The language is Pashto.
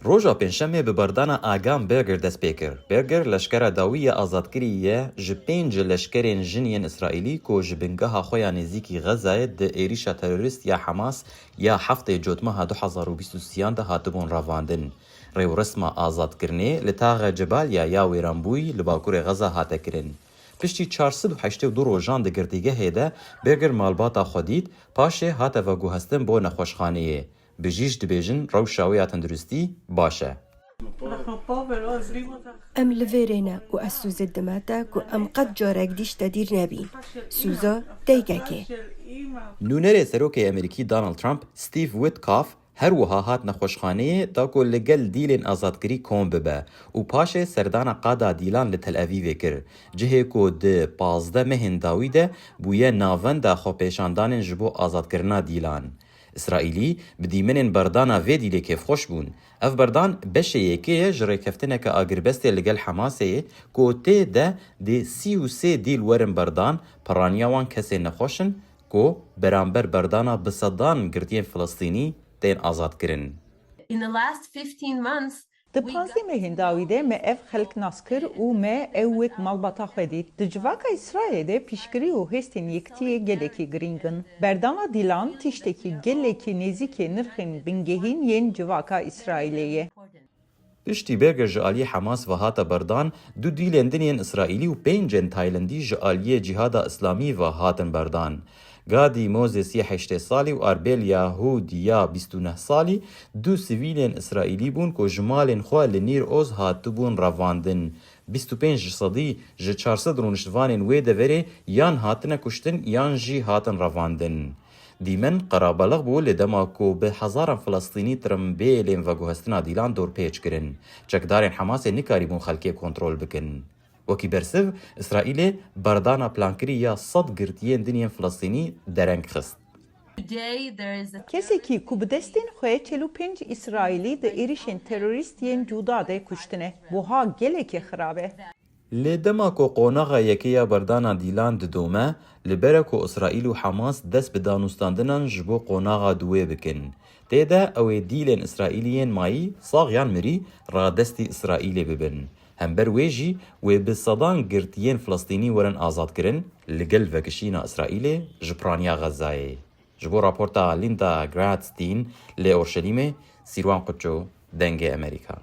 روژا پنجشنبه به بردانا آگام برگر دست پیکر. برگر لشکر داوی آزادکریه جپنج لشکرین جنین اسرائیلی کو جبنگاه خویا نزیکی غزه ده ایریشا تروریست یا حماس یا هفته جوتمه 2023 ده هاتبون رواندن. ریو رسم آزاد کرنه لتاغ جبالیا یا ویرانبوی لباکور غزه هاته کرن. پشتی 482 روژان ده گردیگه هیده برگر مالباتا خودید پاشه هاته و گوهستن بو نخوشخانهیه. بجیش دبیجن رو شاویه تندرستی باشه. ام لفيرينا و اسوز الدماتا و ام قد جارك ديش تدير نبي سوزا ديگاكي. نونر سروک امریکی دونالد ترامپ ستیو ویتکاف هر وها هات نخوشخانه تاکو لگل دیلین آزادگری کون ببه و پاشه سردان قادا دیلان لتل اویو کر جهه کو ده 15 مهن داویده بویه ناون دا خو پیشاندان جبو آزادگرنا دیلان. اسرائیلی بدیمنین بردانا وی دیلی کف خوش بون. اف بردان بشه یکیه جره کفتنه که آگربسته لگل حماسه کو ته ده 33 دیل ورن بردان پرانیاوان کسی نخوشن کو برانبر بردانا بصدان گردین فلسطینی تین آزاد کرن. In the last 15 months, د 15 مهین داویده ما اف خلق ناسکر و ما اوک مالباتا خودید د جواکا اسرائیل ده پیشگری و هستین یکتی گلکی گرینگن بردانا دیلان تشتکی گلکی نزیکی نرخین بنگهین ین جواکا اسرائیلیه. پشتی برگر جعالی حماس و هاتا بردان دو دیلن دنین اسرائیلی و پینجن تایلندی جعالی جهاد اسلامی و هاتن بردان. گادی موزس 8 سالی و اربیل یاهود یا 29 سالی دو سیویلین اسرائیلی بون که جمالین خواه لنیر اوز هاتو بون رواندن. 25 صدی جه 400 رونشتوانین ویده وره یان هاتن کشتن یان جی هاتن رواندن. دیمن قرابلغ بو لدما کو به هزاران فلسطینی ترمبیلین و گوهستنا دیلان دور پیچ کرن. چکدارین حماس نکاری بون خلکی کنترول بکن. وکی برسو اسرائیل بردانا پلانکری یا صد گرتیین دنین فلسطینی درنگ خست. today there is a کسی که کوبدستین خواه 45 اسرائیلی ده ایریشن تروریست ین جودا ده کشتنه بوها گلکی خرابه. لدما کو قوناغا یکیا بردانا دیلان ددومه لبره کو اسرائیل و حماس دست به دانوستاندنان جبو قوناغا دوی بکن. تیده اوی دیلین اسرائیلیین مایی صاغیان مری را دستی اسرائیلی ببن. هم بر ویجی و بصدان گرتیین فلسطینی ورن آزاد کرن لگل وکشینا اسرائیلی جبرانیا غزای. جبو راپورتا لیندا گراتستین لی اورشلیمه سیروان قدچو دنگ امریکا.